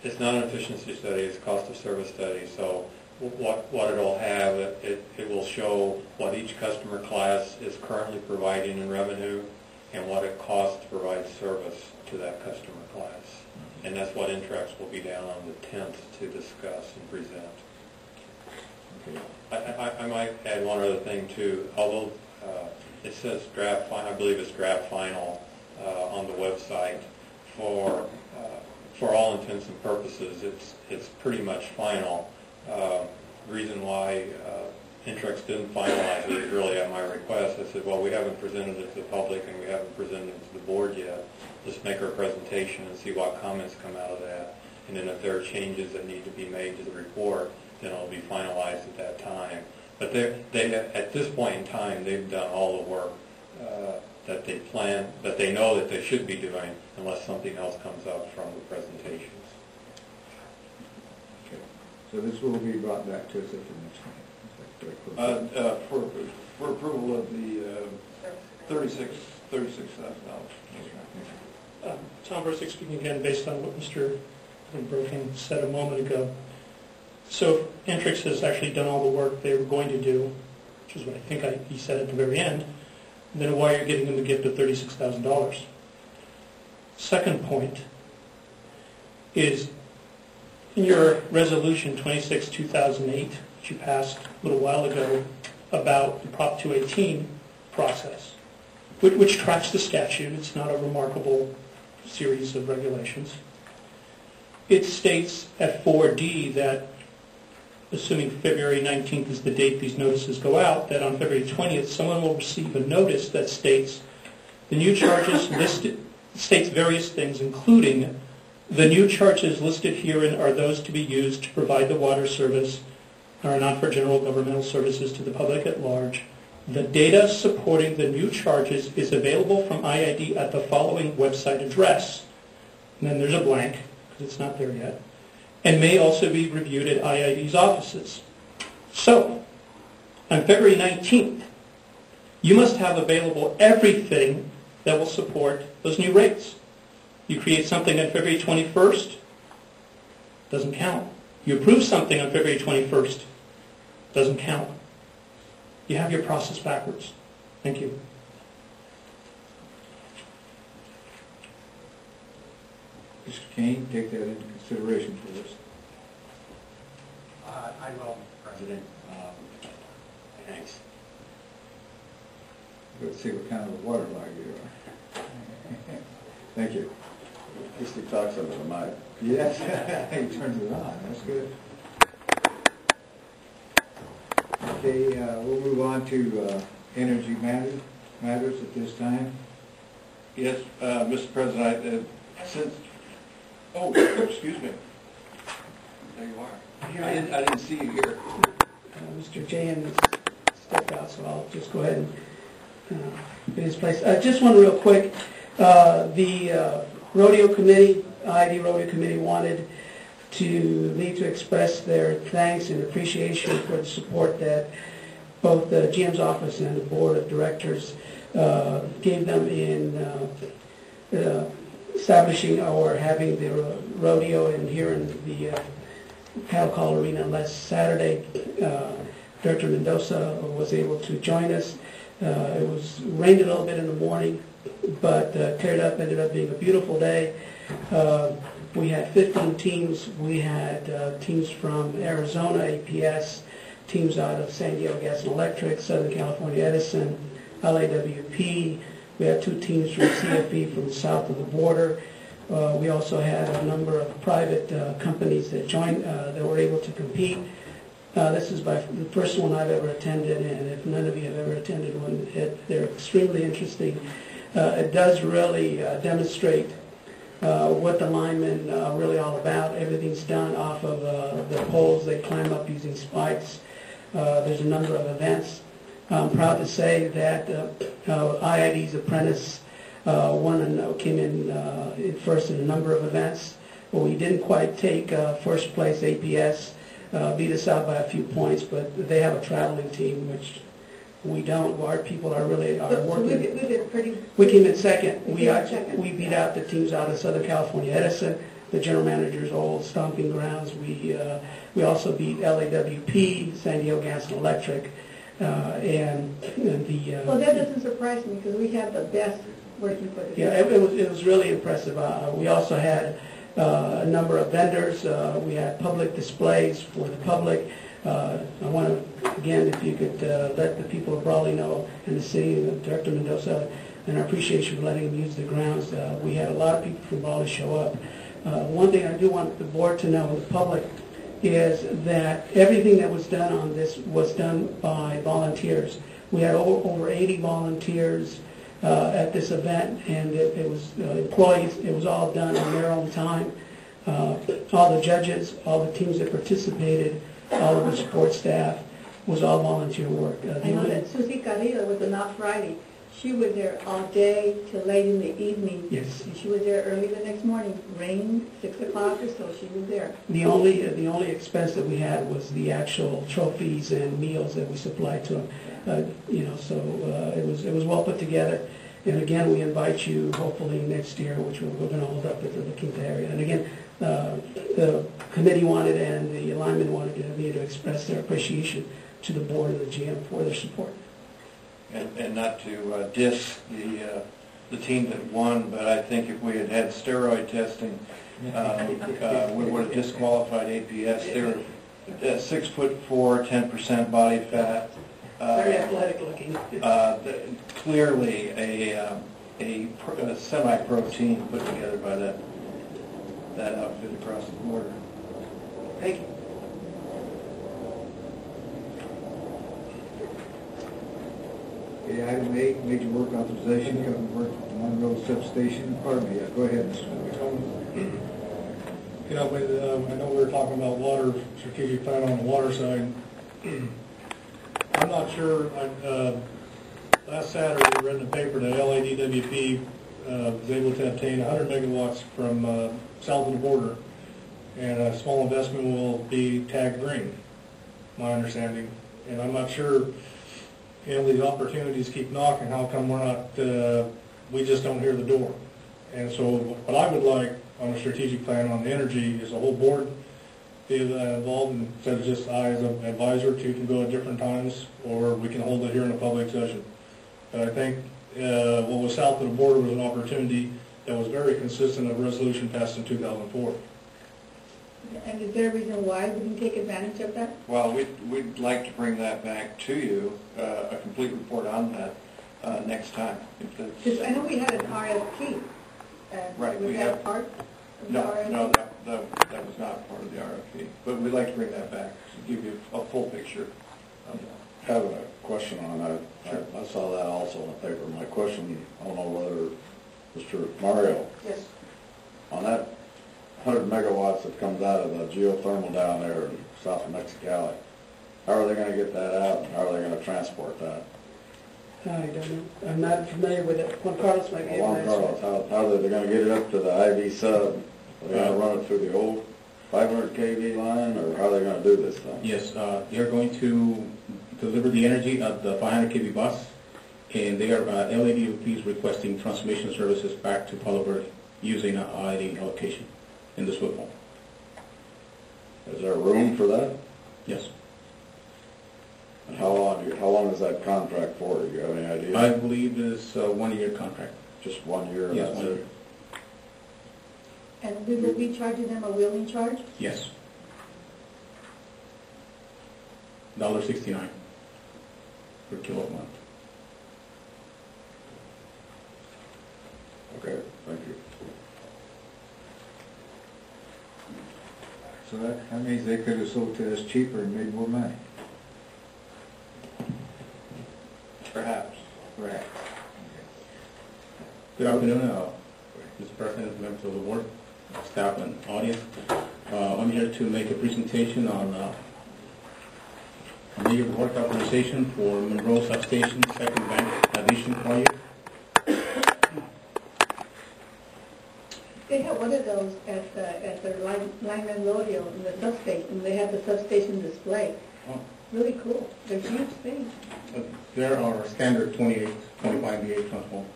it's not an efficiency study, it's a cost of service study. So what it'll have, it will show what each customer class is currently providing in revenue and what it costs to provide service to that customer class. And that's what Intrex will be down on the 10th to discuss and present. Okay. I might add one other thing too. Although it says draft final, I believe it's draft final on the website. For all intents and purposes, it's pretty much final. Reason why Intrex didn't finalize it is really at my request. I said, well, we haven't presented it to the public and we haven't presented it to the board yet. Let's make our presentation and see what comments come out of that. And then if there are changes that need to be made to the report, then it'll be finalized at that time. But they at this point in time, they've done all the work that they plan, that they know that they should be doing, unless something else comes up from the presentations. Okay. So this will be brought back to us at the next meeting. For approval of the $36,000. Tom Bursick speaking again based on what Mr. Broken said a moment ago. So Intrex has actually done all the work they were going to do, which is what I think he said at the very end. And then why you're getting them a gift of $36,000. Second point is in your resolution 26/2008 that you passed a little while ago about the Prop 218 process, which tracks the statute. It's not a remarkable series of regulations. It states at 4D that, assuming February 19th is the date these notices go out, that on February 20th someone will receive a notice that states the new charges listed, states various things, including the new charges listed herein are those to be used to provide the water service and are not for general governmental services to the public at large. The data supporting the new charges is available from IID at the following website address. And then there's a blank, because it's not there yet, and may also be reviewed at IID's offices. So, on February 19th, you must have available everything that will support those new rates. You create something on February 21st, doesn't count. You approve something on February 21st, doesn't count. You have your process backwards. Thank you. Mr. Kane, take that into consideration for us. I will, Mr. President. Thanks. Let's see what kind of a water log you are. Thank you. At least he talks over the mic. Yes, he turns it on. That's good. Okay, we'll move on to energy matters at this time. Yes, Mr. President, since... Oh, excuse me. There you are. I didn't see you here. Mr. Jan stepped out, so I'll just go ahead and get his place. Just one real quick. The rodeo committee, ID rodeo committee, wanted to express their thanks and appreciation for the support that both the GM's office and the board of directors gave them in establishing or having the rodeo here in the cattle call arena last Saturday. Director Mendoza was able to join us. It was rained a little bit in the morning, but cleared up, ended up being a beautiful day. We had 15 teams. We had teams from Arizona, APS, teams out of San Diego Gas and Electric, Southern California Edison, LAWP. We had 2 teams from CFE from south of the border. We also had a number of private companies that joined, that were able to compete. This is the first one I've ever attended, and if none of you have ever attended one, they're extremely interesting. It does really demonstrate what the linemen are really all about. Everything's done off of the poles. They climb up using spikes. There's a number of events. I'm proud to say that IID's apprentice came in first in a number of events. Well, we didn't quite take first place. APS beat us out by a few points, but they have a traveling team, which we don't. Our people are really working. We came in second. We beat out the teams out of Southern California Edison, the general manager's old stomping grounds. We also beat LAWP, San Diego Gas and Electric, and the. Well, that doesn't surprise me because we have the best working for the city. Yeah, it was really impressive. We also had a number of vendors. We had public displays for the public. I want to, again, if you could let the people of Raleigh know, and the city, and Director Mendoza, and our appreciation for letting them use the grounds. We had a lot of people from Raleigh show up. One thing I do want the board to know, and the public, is that everything that was done on this was done by volunteers. We had over 80 volunteers at this event, and it was employees. It was all done on their own time. All the judges, all the teams that participated, all of the support staff, was all volunteer work. I know that Susie Carrillo was not Friday. She was there all day till late in the evening. Yes. And she was there early the next morning. Rain, 6 o'clock or so, she was there. The only expense that we had was the actual trophies and meals that we supplied to them. So it was well put together. And again, we invite you, hopefully next year, which we're going to hold up at the La Quinta area. And again, the committee wanted and the alignment wanted me to express their appreciation to the board and the GM for their support. And not to diss the team that won, but I think if we had had steroid testing, we would have disqualified APS. They were 6'4", 10% body fat. Very athletic looking. Clearly a semi-pro team put together by that outfit across the border. Thank you. Okay, item 8, major work authorization, covering work at the Monroe substation. Pardon me, go ahead, Mr. Miller. You know, I know we were talking about water, strategic plan on the water side. I'm not sure, last Saturday I read in the paper that LADWP was able to obtain 100 megawatts from south of the border, and a small investment will be tagged green, my understanding. And I'm not sure, these opportunities keep knocking, how come we're not, we just don't hear the door. And so what I would like on a strategic plan on the energy is a whole board be involved, instead of just I as an advisor. Two can go at different times, or we can hold it here in a public session. But I think what was south of the border was an opportunity that was very consistent of a resolution passed in 2004. And is there a reason why we didn't take advantage of that? Well, we'd like to bring that back to you, a complete report on that next time. Because I know we had an RFP. Right, Was we that have- part of the No, RFP? no, that was not part of the RFP, but we'd like to bring that back to give you a full picture of that. I have a question on that. Sure. I saw that also in the paper. My question, I don't know whether, Mr. Mario, Yes. on that 100 megawatts that comes out of the geothermal down there in south of Mexicali, how are they going to get that out, and how are they going to transport that? I don't know. I'm not familiar with it. Juan Carlos might be able to Juan answer. Carlos, how are they going to get it up to the IV sub? Are they going to run it through the old 500 kV line, or how are they going to do this thing? Yes, they are going to deliver the energy at the 500 kV bus, and they are LADWP is requesting transmission services back to Palo Verde using an ID location in the SWIP home. Is there room for that? Yes. And how long is that contract for? Do you have any idea? I believe it's a 1-year contract. Just 1 year? and Yes, that's 1 it? year. And we will be charging them a wheeling charge? Yes. $1.69 per kilowatt month. Okay, thank you. So that means they could have sold to us cheaper and made more money. Perhaps. Right. Good afternoon, Mr. President, members of the board, staff, and audience. I'm here to make a presentation on a major work authorization for Monroe Substation Second Bank Addition project. They have one of those at the lineman rodeo in the substation. They have the substation display. Oh. Really cool. They're huge things. There are standard 28, 25 VA transformers.